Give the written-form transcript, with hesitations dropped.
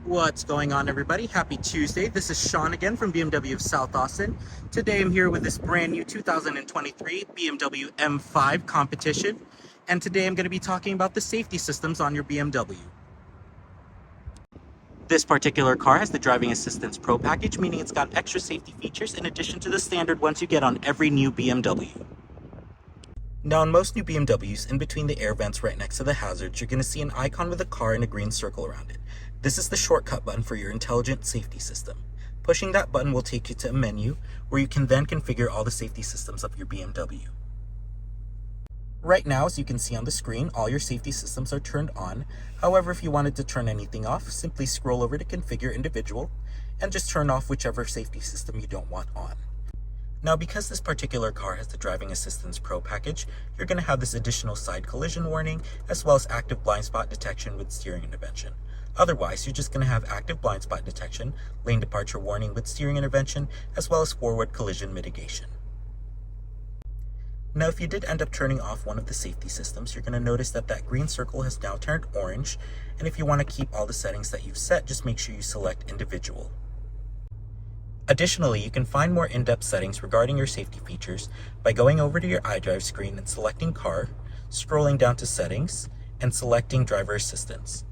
What's going on, everybody? Happy Tuesday. This is Sean again from BMW of South Austin. Today I'm here with this brand new 2023 BMW M5 competition. And today I'm going to be talking about the safety systems on your BMW. This particular car has the Driving Assistance Pro package, meaning it's got extra safety features in addition to the standard ones you get on every new BMW. Now, in most new BMWs, in between the air vents right next to the hazards, you're going to see an icon with a car and a green circle around it. This is the shortcut button for your intelligent safety system. Pushing that button will take you to a menu where you can then configure all the safety systems of your BMW. Right now, as you can see on the screen, all your safety systems are turned on. However, if you wanted to turn anything off, simply scroll over to Configure Individual and just turn off whichever safety system you don't want on. Now, because this particular car has the Driving Assistance Pro package, you're going to have this additional side collision warning, as well as active blind spot detection with steering intervention. Otherwise, you're just going to have active blind spot detection, lane departure warning with steering intervention, as well as forward collision mitigation. Now, if you did end up turning off one of the safety systems, you're going to notice that that green circle has now turned orange, and if you want to keep all the settings that you've set, just make sure you select Individual. Additionally, you can find more in-depth settings regarding your safety features by going over to your iDrive screen and selecting Car, scrolling down to Settings, and selecting Driver Assistance.